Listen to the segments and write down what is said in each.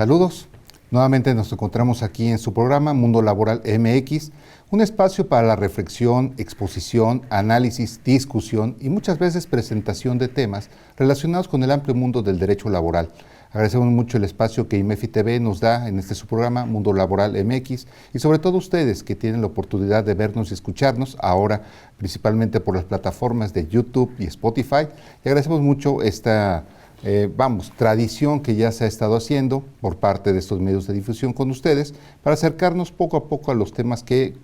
Saludos. Nuevamente nos encontramos aquí en su programa Mundo Laboral MX, un espacio para la reflexión, exposición, análisis, discusión y muchas veces presentación de temas relacionados con el amplio mundo del derecho laboral. Agradecemos mucho el espacio que IMEFI TV nos da en este su programa Mundo Laboral MX y sobre todo ustedes que tienen la oportunidad de vernos y escucharnos ahora principalmente por las plataformas de YouTube y Spotify. Y agradecemos mucho esta tradición que ya se ha estado haciendo por parte de estos medios de difusión con ustedes para acercarnos poco a poco a los temas que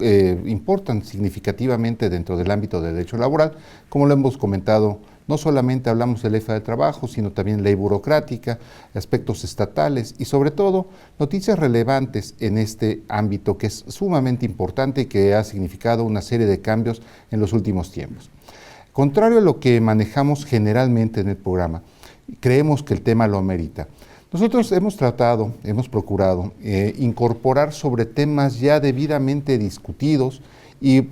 importan significativamente dentro del ámbito del derecho laboral. Como lo hemos comentado, no solamente hablamos de ley federal del trabajo, sino también ley burocrática, aspectos estatales y sobre todo noticias relevantes en este ámbito que es sumamente importante y que ha significado una serie de cambios en los últimos tiempos. Contrario a lo que manejamos generalmente en el programa, creemos que el tema lo amerita. Nosotros hemos procurado incorporar sobre temas ya debidamente discutidos y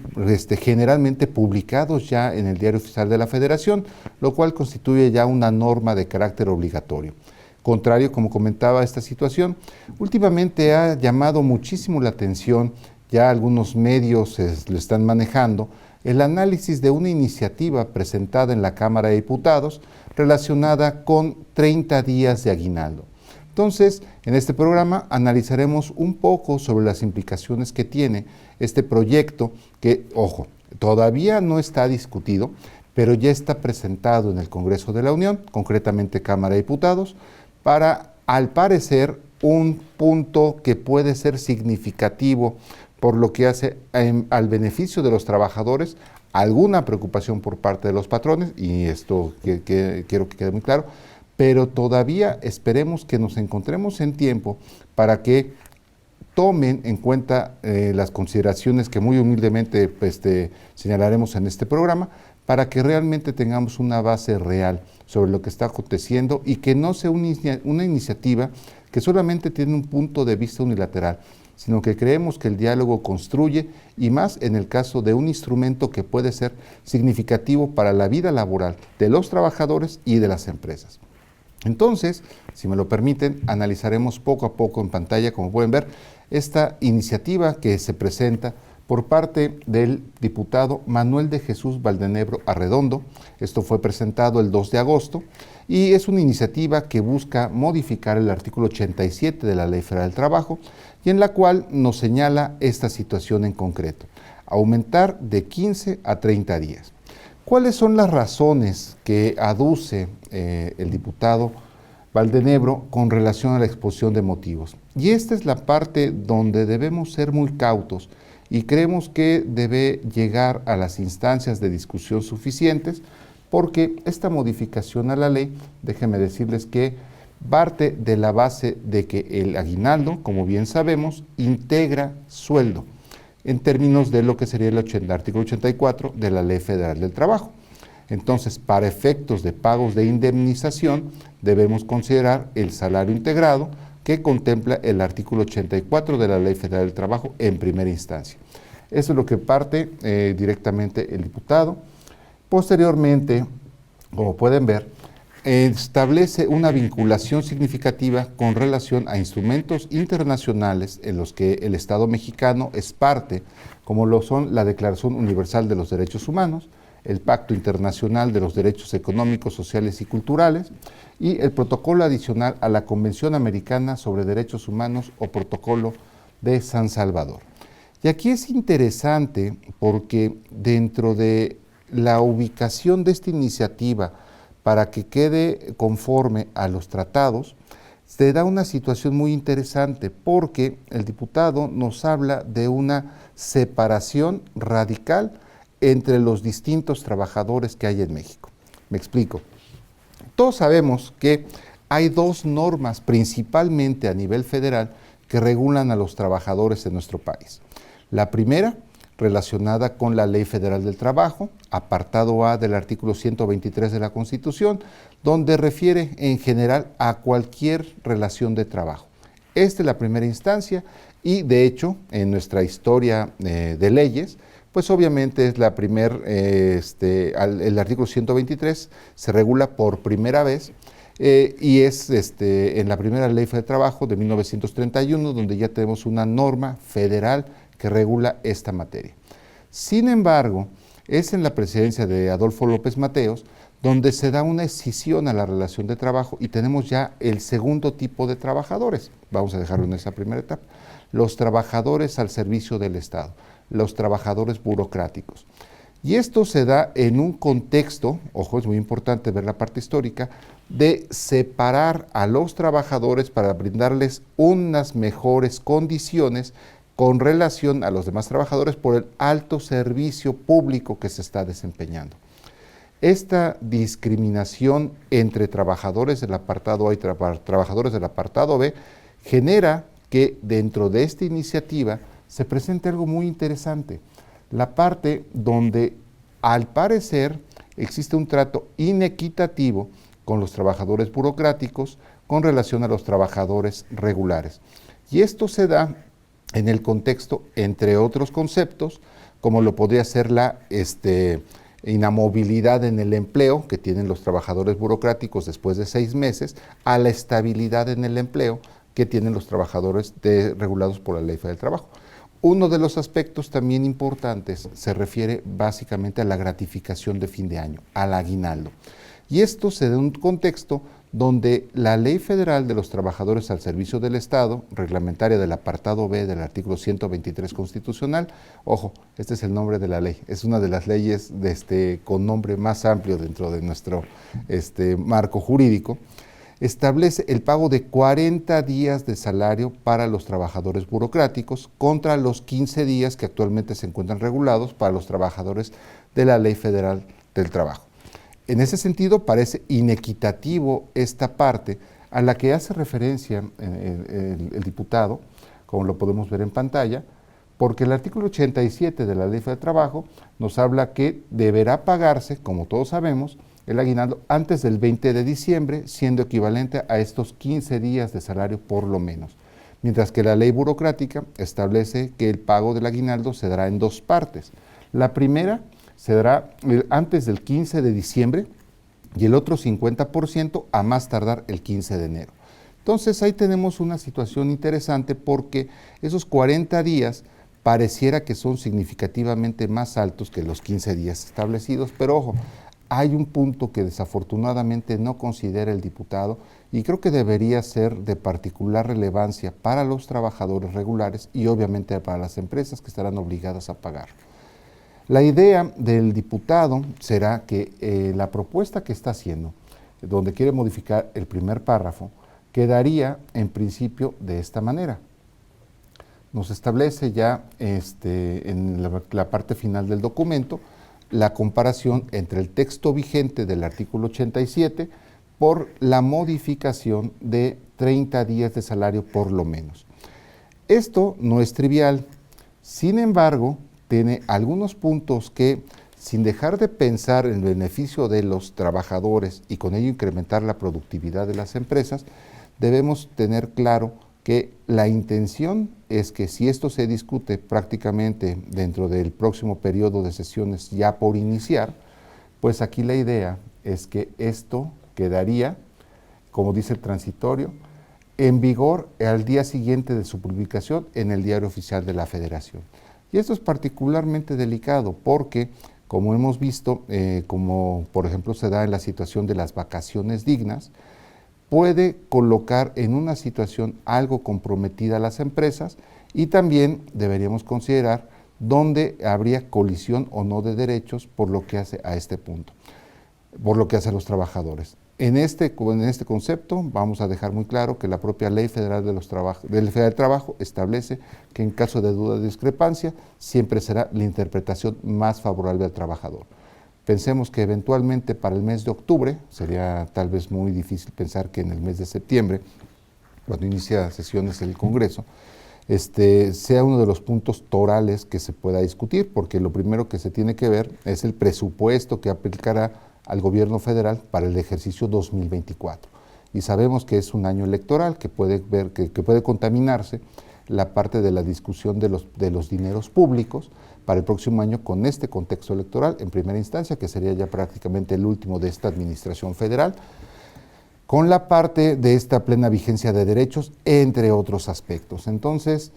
generalmente publicados ya en el Diario Oficial de la Federación, lo cual constituye ya una norma de carácter obligatorio. Contrario, como comentaba, a esta situación, últimamente ha llamado muchísimo la atención, ya algunos medios lo están manejando, el análisis de una iniciativa presentada en la Cámara de Diputados relacionada con 30 días de aguinaldo. Entonces, en este programa analizaremos un poco sobre las implicaciones que tiene este proyecto que, ojo, todavía no está discutido, pero ya está presentado en el Congreso de la Unión, concretamente Cámara de Diputados, para, al parecer, un punto que puede ser significativo por lo que hace al beneficio de los trabajadores, alguna preocupación por parte de los patrones, y esto quiero que quede muy claro, pero todavía esperemos que nos encontremos en tiempo para que tomen en cuenta las consideraciones que muy humildemente señalaremos en este programa, para que realmente tengamos una base real sobre lo que está aconteciendo y que no sea una iniciativa que solamente tiene un punto de vista unilateral, sino que creemos que el diálogo construye, y más en el caso de un instrumento que puede ser significativo para la vida laboral de los trabajadores y de las empresas. Entonces, si me lo permiten, analizaremos poco a poco en pantalla, como pueden ver, esta iniciativa que se presenta por parte del diputado Manuel de Jesús Valdenebro Arredondo. Esto fue presentado el 2 de agosto y es una iniciativa que busca modificar el artículo 87 de la Ley Federal del Trabajo y en la cual nos señala esta situación en concreto: aumentar de 15 a 30 días. ¿Cuáles son las razones que aduce el diputado Valdenebro con relación a la exposición de motivos? Y esta es la parte donde debemos ser muy cautos y creemos que debe llegar a las instancias de discusión suficientes, porque esta modificación a la ley, déjenme decirles que parte de la base de que el aguinaldo, como bien sabemos, integra sueldo en términos de lo que sería el artículo 84 de la Ley Federal del Trabajo. Entonces, para efectos de pagos de indemnización, debemos considerar el salario integrado que contempla el artículo 84 de la Ley Federal del Trabajo en primera instancia. Eso es lo que parte directamente el diputado. Posteriormente, como pueden ver, establece una vinculación significativa con relación a instrumentos internacionales en los que el Estado mexicano es parte, como lo son la Declaración Universal de los Derechos Humanos, el Pacto Internacional de los Derechos Económicos, Sociales y Culturales y el Protocolo Adicional a la Convención Americana sobre Derechos Humanos o Protocolo de San Salvador. Y aquí es interesante porque dentro de la ubicación de esta iniciativa para que quede conforme a los tratados, se da una situación muy interesante porque el diputado nos habla de una separación radical entre los distintos trabajadores que hay en México. Me explico. Todos sabemos que hay dos normas principalmente a nivel federal que regulan a los trabajadores en nuestro país. La primera, relacionada con la Ley Federal del Trabajo, apartado A del artículo 123 de la Constitución, donde refiere en general a cualquier relación de trabajo. Esta es la primera instancia y de hecho en nuestra historia de leyes, pues obviamente es la primera, el artículo 123 se regula por primera vez y es en la primera Ley Federal de Trabajo de 1931, donde ya tenemos una norma federal que regula esta materia. Sin embargo, es en la presidencia de Adolfo López Mateos donde se da una escisión a la relación de trabajo y tenemos ya el segundo tipo de trabajadores. Vamos a dejarlo en esa primera etapa. Los trabajadores al servicio del Estado, los trabajadores burocráticos. Y esto se da en un contexto, ojo, es muy importante ver la parte histórica, de separar a los trabajadores para brindarles unas mejores condiciones con relación a los demás trabajadores por el alto servicio público que se está desempeñando. Esta discriminación entre trabajadores del apartado A y trabajadores del apartado B genera que dentro de esta iniciativa se presente algo muy interesante, la parte donde al parecer existe un trato inequitativo con los trabajadores burocráticos con relación a los trabajadores regulares. Y esto se da en el contexto, entre otros conceptos, como lo podría ser la inamovilidad en el empleo que tienen los trabajadores burocráticos después de 6 meses, a la estabilidad en el empleo que tienen los trabajadores regulados por la Ley Federal del Trabajo. Uno de los aspectos también importantes se refiere básicamente a la gratificación de fin de año, al aguinaldo. Y esto se da en un contexto donde la Ley Federal de los Trabajadores al Servicio del Estado, reglamentaria del apartado B del artículo 123 constitucional, ojo, este es el nombre de la ley, es una de las leyes con nombre más amplio dentro de nuestro marco jurídico, establece el pago de 40 días de salario para los trabajadores burocráticos contra los 15 días que actualmente se encuentran regulados para los trabajadores de la Ley Federal del Trabajo. En ese sentido, parece inequitativo esta parte a la que hace referencia el diputado, como lo podemos ver en pantalla, porque el artículo 87 de la Ley Federal del Trabajo nos habla que deberá pagarse, como todos sabemos, el aguinaldo antes del 20 de diciembre, siendo equivalente a estos 15 días de salario por lo menos. Mientras que la ley burocrática establece que el pago del aguinaldo se dará en 2 partes. La primera se dará antes del 15 de diciembre y el otro 50% a más tardar el 15 de enero. Entonces ahí tenemos una situación interesante porque esos 40 días pareciera que son significativamente más altos que los 15 días establecidos, pero ojo, hay un punto que desafortunadamente no considera el diputado y creo que debería ser de particular relevancia para los trabajadores regulares y obviamente para las empresas que estarán obligadas a pagar. La idea del diputado será que la propuesta que está haciendo, donde quiere modificar el primer párrafo, quedaría en principio de esta manera. Nos establece ya en la parte final del documento la comparación entre el texto vigente del artículo 87 por la modificación de 30 días de salario por lo menos. Esto no es trivial, sin embargo, tiene algunos puntos que, sin dejar de pensar en el beneficio de los trabajadores y con ello incrementar la productividad de las empresas, debemos tener claro que la intención es que si esto se discute prácticamente dentro del próximo periodo de sesiones ya por iniciar, pues aquí la idea es que esto quedaría, como dice el transitorio, en vigor al día siguiente de su publicación en el Diario Oficial de la Federación. Y esto es particularmente delicado porque, como hemos visto, como por ejemplo se da en la situación de las vacaciones dignas, puede colocar en una situación algo comprometida a las empresas y también deberíamos considerar dónde habría colisión o no de derechos por lo que hace a este punto, por lo que hace a los trabajadores. En este concepto vamos a dejar muy claro que la propia Ley Federal del Trabajo establece que en caso de duda o discrepancia siempre será la interpretación más favorable al trabajador. Pensemos que eventualmente para el mes de octubre, sería tal vez muy difícil pensar que en el mes de septiembre, cuando inicia sesiones el Congreso, sea uno de los puntos torales que se pueda discutir, porque lo primero que se tiene que ver es el presupuesto que aplicará al gobierno federal para el ejercicio 2024. Y sabemos que es un año electoral que puede contaminarse la parte de la discusión de los dineros públicos para el próximo año con este contexto electoral en primera instancia, que sería ya prácticamente el último de esta administración federal. con la parte de esta plena vigencia de derechos, entre otros aspectos. Entonces,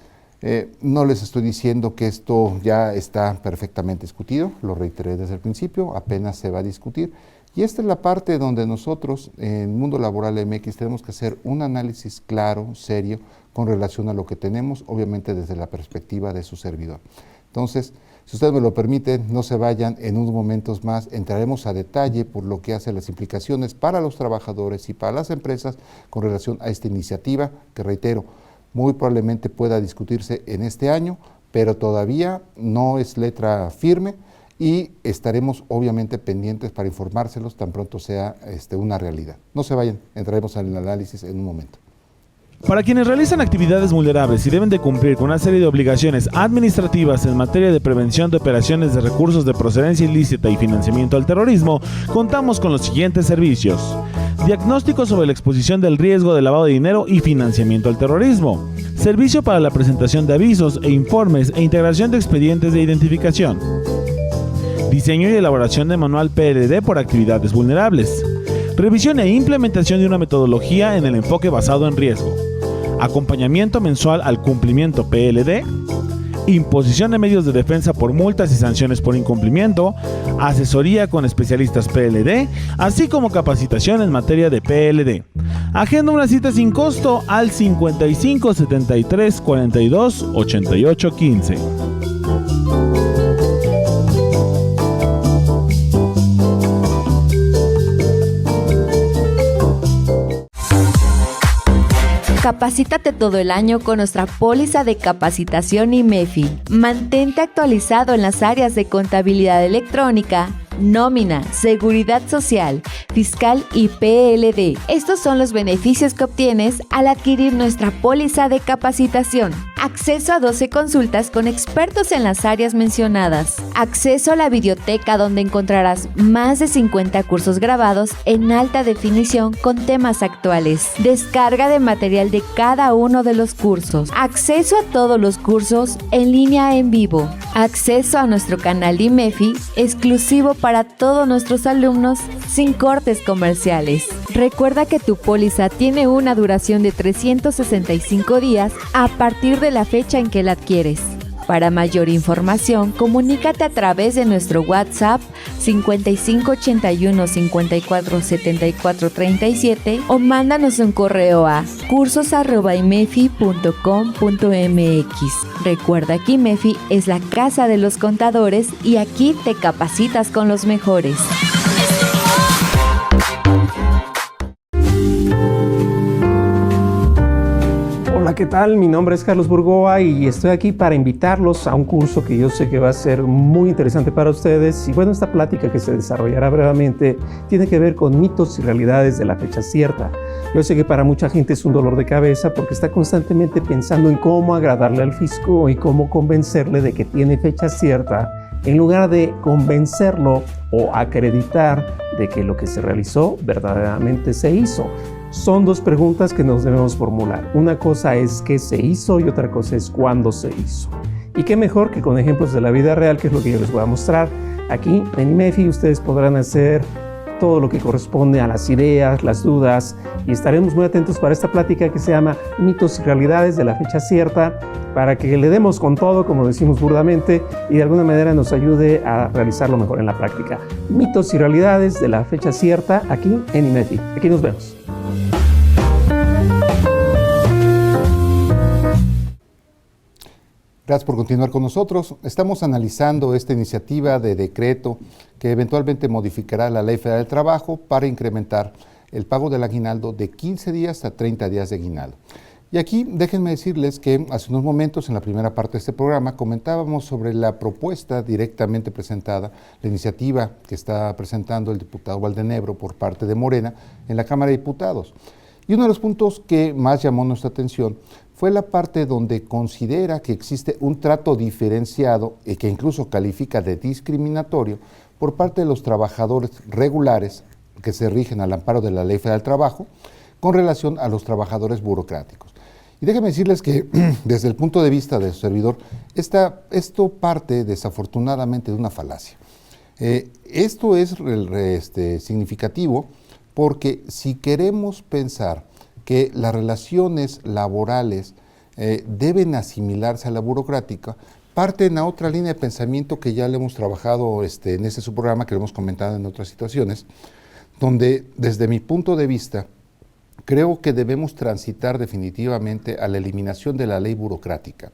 no les estoy diciendo que esto ya está perfectamente discutido, lo reiteré desde el principio, apenas se va a discutir. Y esta es la parte donde nosotros, en Mundo Laboral MX, tenemos que hacer un análisis claro, serio, con relación a lo que tenemos, obviamente desde la perspectiva de su servidor. Entonces, si ustedes me lo permiten, no se vayan, en unos momentos más entraremos a detalle por lo que hace las implicaciones para los trabajadores y para las empresas con relación a esta iniciativa, que reitero, muy probablemente pueda discutirse en este año, pero todavía no es letra firme y estaremos obviamente pendientes para informárselos tan pronto sea una realidad. No se vayan, entraremos al análisis en un momento. Para quienes realizan actividades vulnerables y deben de cumplir con una serie de obligaciones administrativas en materia de prevención de operaciones de recursos de procedencia ilícita y financiamiento al terrorismo, contamos con los siguientes servicios: diagnóstico sobre la exposición del riesgo de lavado de dinero y financiamiento al terrorismo, servicio para la presentación de avisos e informes e integración de expedientes de identificación, diseño y elaboración de manual PLD por actividades vulnerables, revisión e implementación de una metodología en el enfoque basado en riesgo, acompañamiento mensual al cumplimiento PLD, imposición de medios de defensa por multas y sanciones por incumplimiento, asesoría con especialistas PLD, así como capacitación en materia de PLD. Agenda una cita sin costo al 55 73 42 88 15. Capacítate todo el año con nuestra póliza de capacitación IMEFI. Mantente actualizado en las áreas de contabilidad electrónica, nómina, seguridad social, fiscal y PLD. Estos son los beneficios que obtienes al adquirir nuestra póliza de capacitación. Acceso a 12 consultas con expertos en las áreas mencionadas. Acceso a la videoteca donde encontrarás más de 50 cursos grabados en alta definición con temas actuales. Descarga de material de cada uno de los cursos. Acceso a todos los cursos en línea en vivo. Acceso a nuestro canal de IMEFI exclusivo para todos nuestros alumnos sin cortes comerciales. Recuerda que tu póliza tiene una duración de 365 días a partir de la fecha en que la adquieres. Para mayor información, comunícate a través de nuestro WhatsApp 5581 54 74 37 o mándanos un correo a cursos@imefi.com.mx. Recuerda que IMEFI es la casa de los contadores y aquí te capacitas con los mejores. Hola, ¿qué tal? Mi nombre es Carlos Burgoa y estoy aquí para invitarlos a un curso que yo sé que va a ser muy interesante para ustedes. Y bueno, esta plática que se desarrollará brevemente tiene que ver con mitos y realidades de la fecha cierta. Yo sé que para mucha gente es un dolor de cabeza porque está constantemente pensando en cómo agradarle al fisco y cómo convencerle de que tiene fecha cierta, en lugar de convencerlo o acreditar de que lo que se realizó verdaderamente se hizo. Son dos preguntas que nos debemos formular. Una cosa es qué se hizo y otra cosa es cuándo se hizo. Y qué mejor que con ejemplos de la vida real, que es lo que yo les voy a mostrar. Aquí en IMEFI ustedes podrán hacer todo lo que corresponde a las ideas, las dudas, y estaremos muy atentos para esta plática que se llama Mitos y Realidades de la Fecha Cierta, para que le demos con todo, como decimos burdamente, y de alguna manera nos ayude a realizarlo mejor en la práctica. Mitos y Realidades de la Fecha Cierta, aquí en IMEFI. Aquí nos vemos. Gracias por continuar con nosotros. Estamos analizando esta iniciativa de decreto que eventualmente modificará la Ley Federal del Trabajo para incrementar el pago del aguinaldo de 15 días a 30 días de aguinaldo. Y aquí déjenme decirles que hace unos momentos en la primera parte de este programa comentábamos sobre la propuesta directamente presentada, la iniciativa que está presentando el diputado Valdenebro por parte de Morena en la Cámara de Diputados. Y uno de los puntos que más llamó nuestra atención fue la parte donde considera que existe un trato diferenciado y que incluso califica de discriminatorio por parte de los trabajadores regulares que se rigen al amparo de la Ley Federal del Trabajo con relación a los trabajadores burocráticos. Y déjenme decirles que desde el punto de vista de su servidor, esto parte desafortunadamente de una falacia. Esto es significativo porque si queremos pensar que las relaciones laborales deben asimilarse a la burocrática, parten a otra línea de pensamiento que ya le hemos trabajado en este subprograma, que lo hemos comentado en otras situaciones, donde desde mi punto de vista creo que debemos transitar definitivamente a la eliminación de la ley burocrática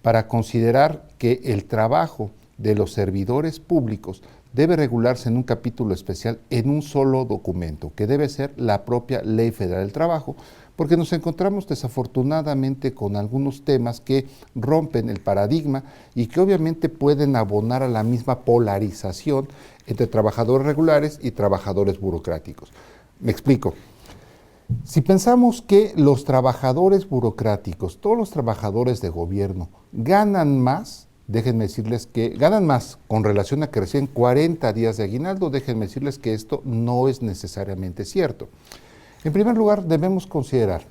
para considerar que el trabajo de los servidores públicos debe regularse en un capítulo especial en un solo documento, que debe ser la propia Ley Federal del Trabajo, porque nos encontramos desafortunadamente con algunos temas que rompen el paradigma y que obviamente pueden abonar a la misma polarización entre trabajadores regulares y trabajadores burocráticos. Me explico. Si pensamos que los trabajadores burocráticos, todos los trabajadores de gobierno, ganan más, déjenme decirles que ganan más con relación a que reciben 40 días de aguinaldo, déjenme decirles que esto no es necesariamente cierto. En primer lugar, debemos considerar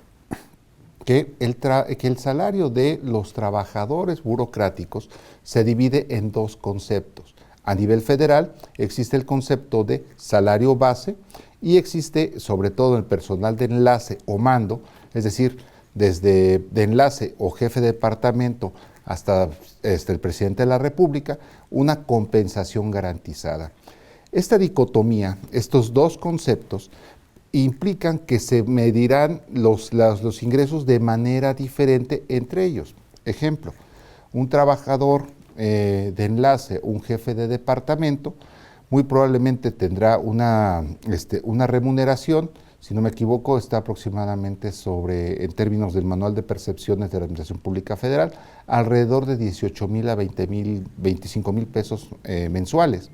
que el salario de los trabajadores burocráticos se divide en dos conceptos. A nivel federal existe el concepto de salario base y existe sobre todo el personal de enlace o mando, es decir, desde de enlace o jefe de departamento hasta el presidente de la República, una compensación garantizada. Esta dicotomía, estos dos conceptos, implican que se medirán los ingresos de manera diferente entre ellos. Ejemplo, un trabajador de enlace, un jefe de departamento, muy probablemente tendrá una remuneración, si no me equivoco, está aproximadamente en términos del Manual de Percepciones de la Administración Pública Federal, alrededor de 18,000 a 25,000 pesos mensuales,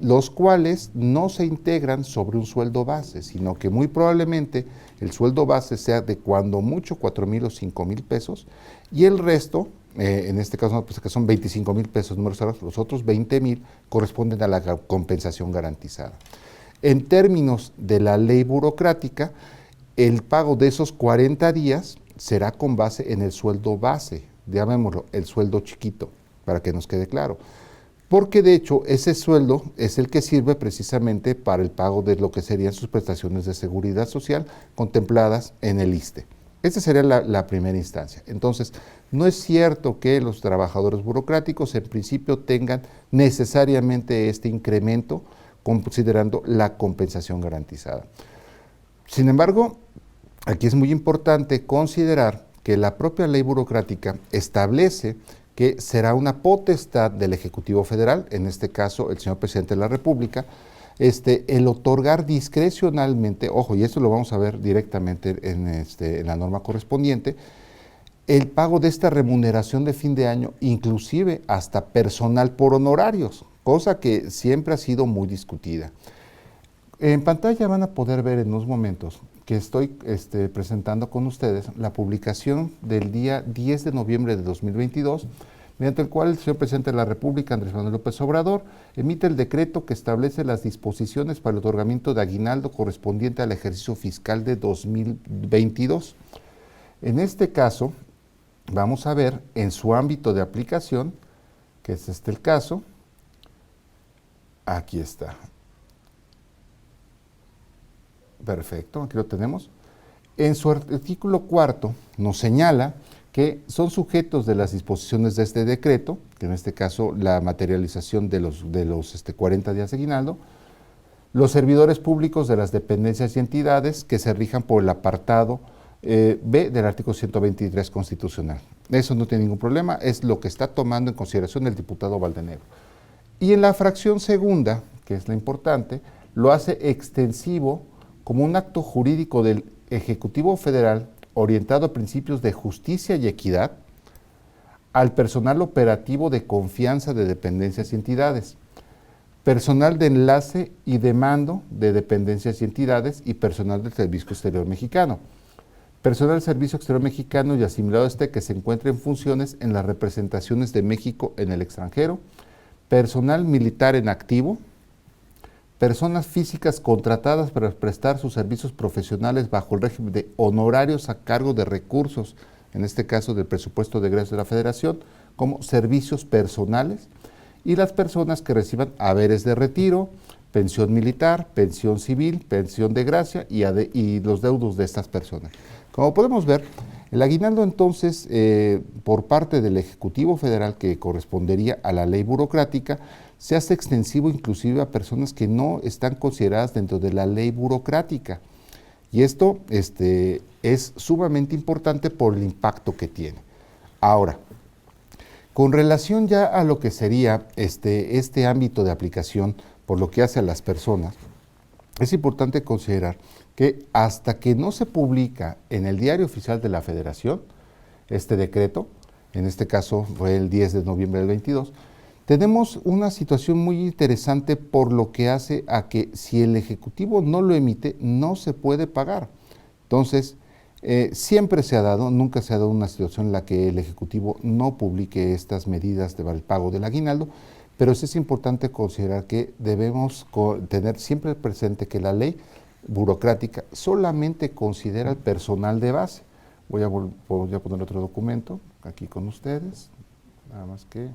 los cuales no se integran sobre un sueldo base, sino que muy probablemente el sueldo base sea de cuando mucho 4,000 o 5,000 pesos, y el resto, en este caso pues, que son 25,000 pesos números cerrados, los otros 20,000 corresponden a la compensación garantizada. En términos de la ley burocrática, el pago de esos 40 días será con base en el sueldo base, llamémoslo el sueldo chiquito, para que nos quede claro. Porque de hecho ese sueldo es el que sirve precisamente para el pago de lo que serían sus prestaciones de seguridad social contempladas en el ISSSTE. Esta sería la primera instancia. Entonces, no es cierto que los trabajadores burocráticos en principio tengan necesariamente este incremento considerando la compensación garantizada. Sin embargo, aquí es muy importante considerar que la propia ley burocrática establece que será una potestad del Ejecutivo Federal, en este caso el señor Presidente de la República, el otorgar discrecionalmente, ojo, y esto lo vamos a ver directamente en la norma correspondiente, el pago de esta remuneración de fin de año, inclusive hasta personal por honorarios, cosa que siempre ha sido muy discutida. En pantalla van a poder ver en unos momentos que estoy presentando con ustedes la publicación del día 10 de noviembre de 2022, mediante el cual el señor Presidente de la República, Andrés Manuel López Obrador, emite el decreto que establece las disposiciones para el otorgamiento de aguinaldo correspondiente al ejercicio fiscal de 2022. En este caso, vamos a ver en su ámbito de aplicación, que es el caso, aquí está. Perfecto, aquí lo tenemos. En su artículo 4 nos señala que son sujetos de las disposiciones de este decreto, que en este caso la materialización de los 40 días de aguinaldo, los servidores públicos de las dependencias y entidades que se rijan por el apartado B del artículo 123 constitucional. Eso no tiene ningún problema, es lo que está tomando en consideración el diputado Valdenegro. Y en la fracción segunda, que es la importante, lo hace extensivo como un acto jurídico del Ejecutivo Federal orientado a principios de justicia y equidad al personal operativo de confianza de dependencias y entidades, personal de enlace y de mando de dependencias y entidades y personal del Servicio Exterior Mexicano, personal del Servicio Exterior Mexicano y asimilado a este que se encuentre en funciones en las representaciones de México en el extranjero, personal militar en activo, personas físicas contratadas para prestar sus servicios profesionales bajo el régimen de honorarios a cargo de recursos, en este caso del presupuesto de egresos de la Federación, como servicios personales, y las personas que reciban haberes de retiro, pensión militar, pensión civil, pensión de gracia y los deudos de estas personas. Como podemos ver, el aguinaldo entonces, por parte del Ejecutivo Federal, que correspondería a la ley burocrática, se hace extensivo inclusive a personas que no están consideradas dentro de la ley burocrática. Y esto es sumamente importante por el impacto que tiene. Ahora, con relación ya a lo que sería este ámbito de aplicación por lo que hace a las personas, es importante considerar que hasta que no se publica en el Diario Oficial de la Federación este decreto, en este caso fue el 10 de noviembre del 22, tenemos una situación muy interesante por lo que hace a que si el Ejecutivo no lo emite, no se puede pagar. Entonces, siempre se ha dado, nunca se ha dado una situación en la que el Ejecutivo no publique estas medidas para el pago del aguinaldo, pero sí es importante considerar que debemos tener siempre presente que la ley burocrática solamente considera el personal de base. Voy a poner otro documento aquí con ustedes, nada más que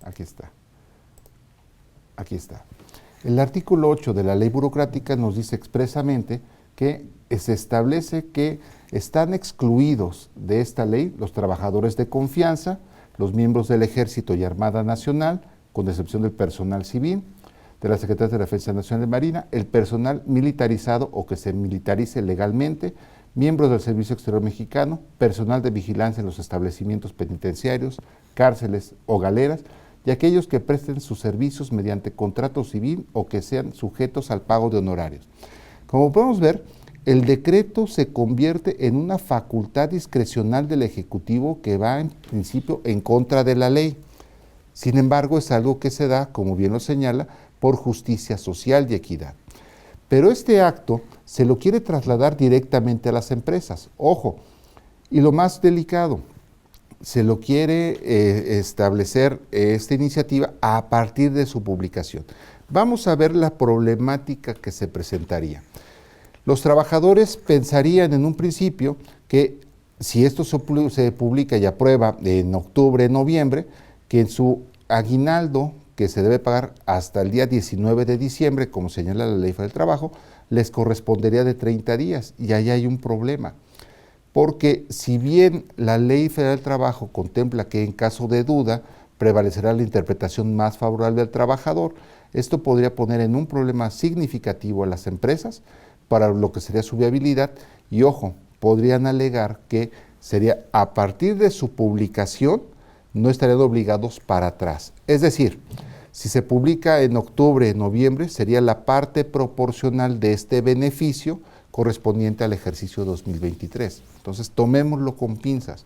aquí está. Aquí está. El artículo 8 de la ley burocrática nos dice expresamente que se establece que están excluidos de esta ley los trabajadores de confianza, los miembros del Ejército y Armada Nacional, con excepción del personal civil, de la Secretaría de Defensa Nacional de Marina, el personal militarizado o que se militarice legalmente, miembros del Servicio Exterior Mexicano, personal de vigilancia en los establecimientos penitenciarios, cárceles o galeras, y aquellos que presten sus servicios mediante contrato civil o que sean sujetos al pago de honorarios. Como podemos ver, el decreto se convierte en una facultad discrecional del Ejecutivo que va en principio en contra de la ley. Sin embargo, es algo que se da, como bien lo señala, por justicia social y equidad. Pero este acto se lo quiere trasladar directamente a las empresas. Ojo, y lo más delicado, se lo quiere establecer esta iniciativa a partir de su publicación. Vamos a ver la problemática que se presentaría. Los trabajadores pensarían en un principio que si esto se publica y aprueba en octubre, noviembre, que en su aguinaldo, que se debe pagar hasta el día 19 de diciembre, como señala la Ley Federal del Trabajo, les correspondería de 30 días, y ahí hay un problema. Porque si bien la Ley Federal del Trabajo contempla que en caso de duda prevalecerá la interpretación más favorable al trabajador, esto podría poner en un problema significativo a las empresas para lo que sería su viabilidad, y ojo, podrían alegar que sería a partir de su publicación, no estarían obligados para atrás. Es decir, si se publica en octubre, noviembre, sería la parte proporcional de este beneficio correspondiente al ejercicio 2023. Entonces, tomémoslo con pinzas.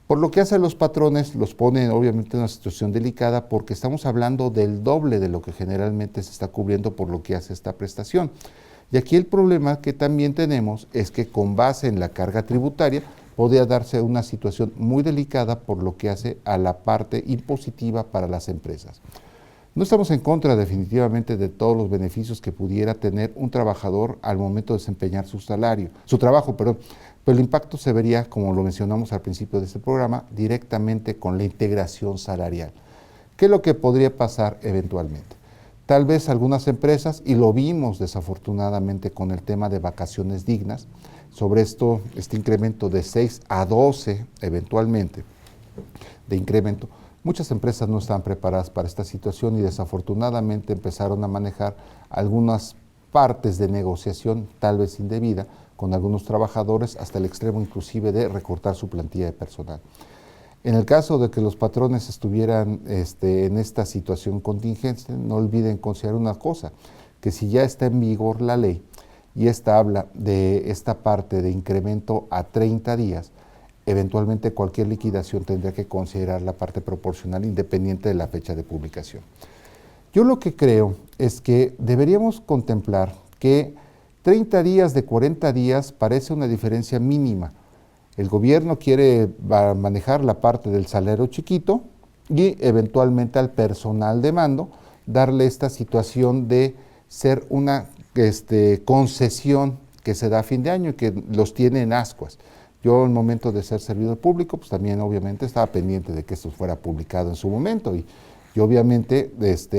Por lo que hace a los patrones, los pone obviamente en una situación delicada porque estamos hablando del doble de lo que generalmente se está cubriendo por lo que hace esta prestación. Y aquí el problema que también tenemos es que con base en la carga tributaria podría darse una situación muy delicada por lo que hace a la parte impositiva para las empresas. No estamos en contra definitivamente de todos los beneficios que pudiera tener un trabajador al momento de desempeñar su trabajo, pero el impacto se vería, como lo mencionamos al principio de este programa, directamente con la integración salarial. ¿Qué es lo que podría pasar eventualmente? Tal vez algunas empresas, y lo vimos desafortunadamente con el tema de vacaciones dignas, sobre este incremento de 6 a 12 eventualmente de incremento, muchas empresas no estaban preparadas para esta situación y desafortunadamente empezaron a manejar algunas partes de negociación tal vez indebida con algunos trabajadores hasta el extremo inclusive de recortar su plantilla de personal. En el caso de que los patrones estuvieran en esta situación contingente, no olviden considerar una cosa, que si ya está en vigor la ley y esta habla de esta parte de incremento a 30 días, eventualmente cualquier liquidación tendría que considerar la parte proporcional independiente de la fecha de publicación. Yo lo que creo es que deberíamos contemplar que 30 días de 40 días parece una diferencia mínima. El gobierno quiere manejar la parte del salario chiquito y eventualmente al personal de mando darle esta situación de ser una concesión que se da a fin de año y que los tiene en ascuas. Yo, en el momento de ser servidor público, pues también obviamente estaba pendiente de que esto fuera publicado en su momento y Y obviamente,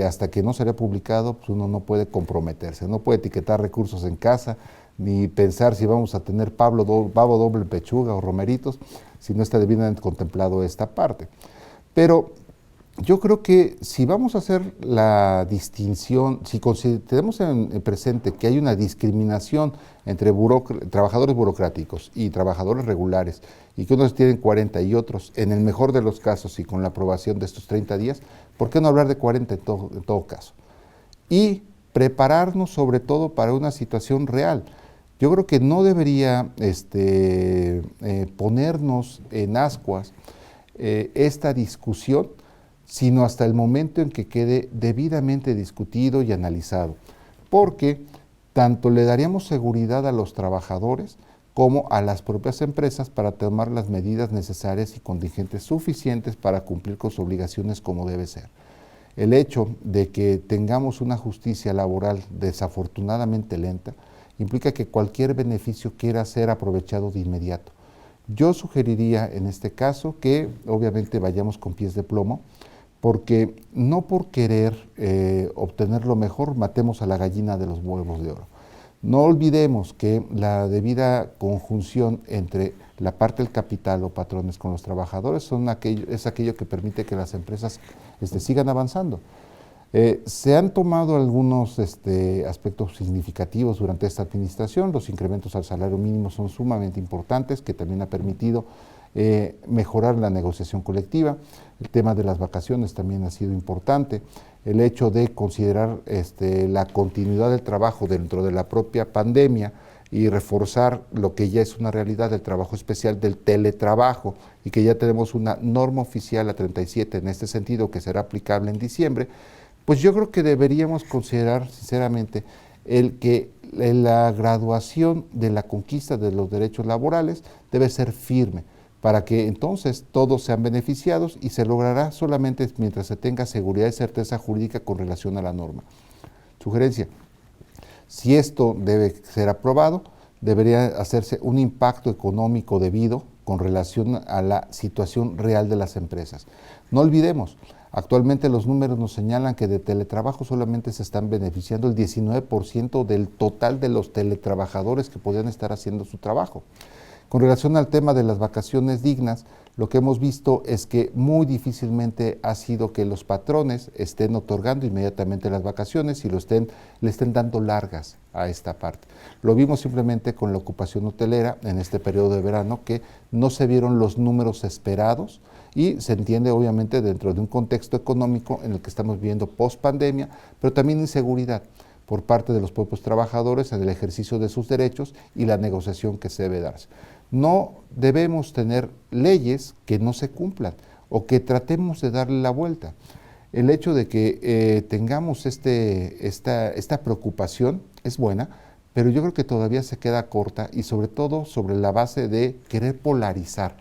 hasta que no será publicado, pues uno no puede comprometerse, no puede etiquetar recursos en casa, ni pensar si vamos a tener pavo doble pechuga o romeritos, si no está debidamente contemplado esta parte. Pero yo creo que si vamos a hacer la distinción, si tenemos en presente que hay una discriminación entre trabajadores burocráticos y trabajadores regulares, y que unos tienen 40 y otros, en el mejor de los casos y con la aprobación de estos 30 días, ¿por qué no hablar de 40 en todo caso? Y prepararnos sobre todo para una situación real. Yo creo que no debería ponernos en ascuas esta discusión, sino hasta el momento en que quede debidamente discutido y analizado, porque tanto le daríamos seguridad a los trabajadores como a las propias empresas para tomar las medidas necesarias y contingentes suficientes para cumplir con sus obligaciones como debe ser. El hecho de que tengamos una justicia laboral desafortunadamente lenta implica que cualquier beneficio quiera ser aprovechado de inmediato. Yo sugeriría en este caso que obviamente vayamos con pies de plomo, porque no por querer obtener lo mejor matemos a la gallina de los huevos de oro. No olvidemos que la debida conjunción entre la parte del capital o patrones con los trabajadores es aquello que permite que las empresas sigan avanzando. Se han tomado algunos aspectos significativos durante esta administración. Los incrementos al salario mínimo son sumamente importantes, que también ha permitido mejorar la negociación colectiva. El tema de las vacaciones también ha sido importante. El hecho de considerar la continuidad del trabajo dentro de la propia pandemia y reforzar lo que ya es una realidad del trabajo especial del teletrabajo, y que ya tenemos una norma oficial, la 37, en este sentido, que será aplicable en diciembre, pues yo creo que deberíamos considerar sinceramente que la graduación de la conquista de los derechos laborales debe ser firme, para que entonces todos sean beneficiados, y se logrará solamente mientras se tenga seguridad y certeza jurídica con relación a la norma. Sugerencia: si esto debe ser aprobado, debería hacerse un impacto económico debido con relación a la situación real de las empresas. No olvidemos, actualmente los números nos señalan que de teletrabajo solamente se están beneficiando el 19% del total de los teletrabajadores que podrían estar haciendo su trabajo. Con relación al tema de las vacaciones dignas, lo que hemos visto es que muy difícilmente ha sido que los patrones estén otorgando inmediatamente las vacaciones y le estén dando largas a esta parte. Lo vimos simplemente con la ocupación hotelera en este periodo de verano, que no se vieron los números esperados, y se entiende obviamente dentro de un contexto económico en el que estamos viviendo post pandemia, pero también inseguridad por parte de los propios trabajadores en el ejercicio de sus derechos y la negociación que se debe darse. No debemos tener leyes que no se cumplan o que tratemos de darle la vuelta. El hecho de que tengamos esta preocupación es buena, pero yo creo que todavía se queda corta, y sobre todo sobre la base de querer polarizar.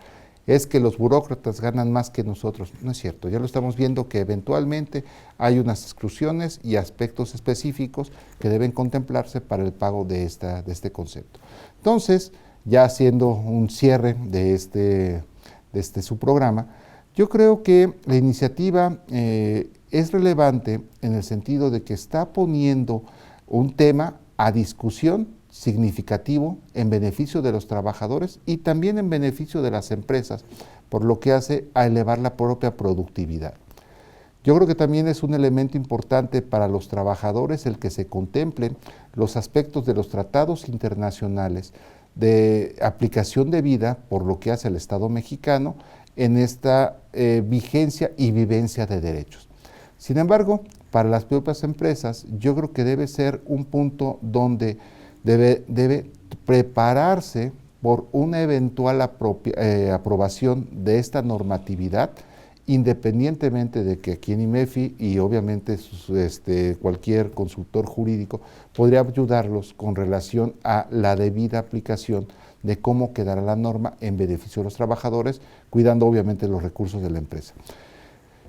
Es que los burócratas ganan más que nosotros. No es cierto, ya lo estamos viendo que eventualmente hay unas exclusiones y aspectos específicos que deben contemplarse para el pago de este concepto. Entonces, ya haciendo un cierre de su programa, yo creo que la iniciativa es relevante en el sentido de que está poniendo un tema a discusión significativo en beneficio de los trabajadores y también en beneficio de las empresas, por lo que hace a elevar la propia productividad. Yo creo que también es un elemento importante para los trabajadores el que se contemplen los aspectos de los tratados internacionales de aplicación debida por lo que hace el Estado mexicano en esta vigencia y vivencia de derechos. Sin embargo, para las propias empresas, yo creo que debe ser un punto donde debe prepararse por una eventual aprobación de esta normatividad, independientemente de que aquí en IMEFI y obviamente cualquier consultor jurídico podría ayudarlos con relación a la debida aplicación de cómo quedará la norma en beneficio de los trabajadores, cuidando obviamente los recursos de la empresa.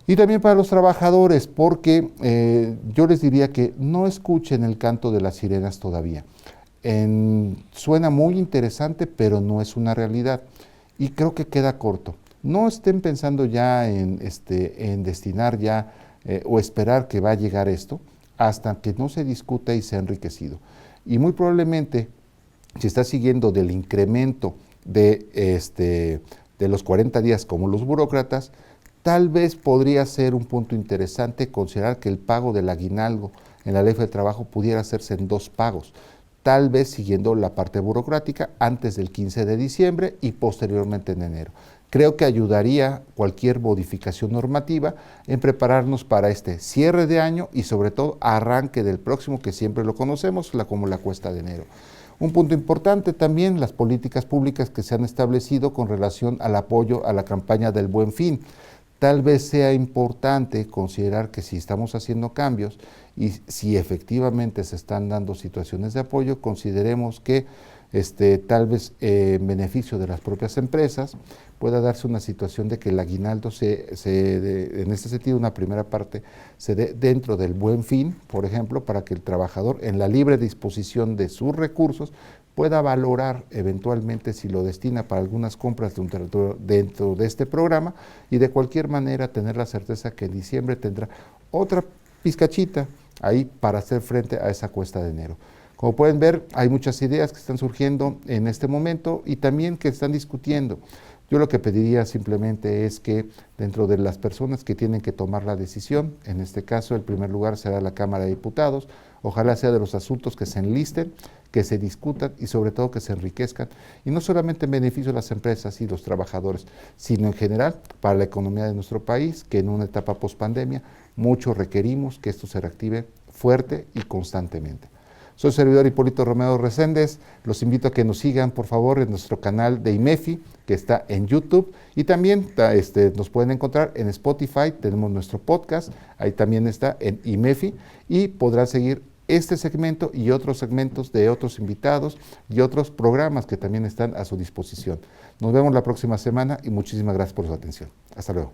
Y también para los trabajadores, porque yo les diría que no escuchen el canto de las sirenas todavía. Suena muy interesante, pero no es una realidad, y creo que queda corto. No estén pensando ya en destinar ya o esperar que va a llegar esto hasta que no se discuta y sea enriquecido. Y muy probablemente, si está siguiendo del incremento de los 40 días como los burócratas, tal vez podría ser un punto interesante considerar que el pago del aguinaldo en la ley de trabajo pudiera hacerse en 2 pagos, tal vez siguiendo la parte burocrática antes del 15 de diciembre y posteriormente en enero. Creo que ayudaría cualquier modificación normativa en prepararnos para este cierre de año y sobre todo arranque del próximo, que siempre lo conocemos como la cuesta de enero. Un punto importante también, las políticas públicas que se han establecido con relación al apoyo a la campaña del Buen Fin. Tal vez sea importante considerar que si estamos haciendo cambios y si efectivamente se están dando situaciones de apoyo, consideremos que tal vez en beneficio de las propias empresas pueda darse una situación de que el aguinaldo en este sentido, una primera parte, se dé dentro del Buen Fin, por ejemplo, para que el trabajador en la libre disposición de sus recursos pueda valorar eventualmente si lo destina para algunas compras dentro de este programa y de cualquier manera tener la certeza que en diciembre tendrá otra pizcachita ahí para hacer frente a esa cuesta de enero. Como pueden ver, hay muchas ideas que están surgiendo en este momento y también que están discutiendo. Yo lo que pediría simplemente es que dentro de las personas que tienen que tomar la decisión, en este caso el primer lugar será la Cámara de Diputados, ojalá sea de los asuntos que se enlisten, que se discutan y sobre todo que se enriquezcan, y no solamente en beneficio de las empresas y los trabajadores, sino en general para la economía de nuestro país, que en una etapa post-pandemia mucho requerimos que esto se reactive fuerte y constantemente. Soy servidor Hipólito Romero Reséndez, los invito a que nos sigan por favor en nuestro canal de IMEFI, que está en YouTube, y también nos pueden encontrar en Spotify, tenemos nuestro podcast, ahí también está en IMEFI, y podrán seguir este segmento y otros segmentos de otros invitados y otros programas que también están a su disposición. Nos vemos la próxima semana y muchísimas gracias por su atención. Hasta luego.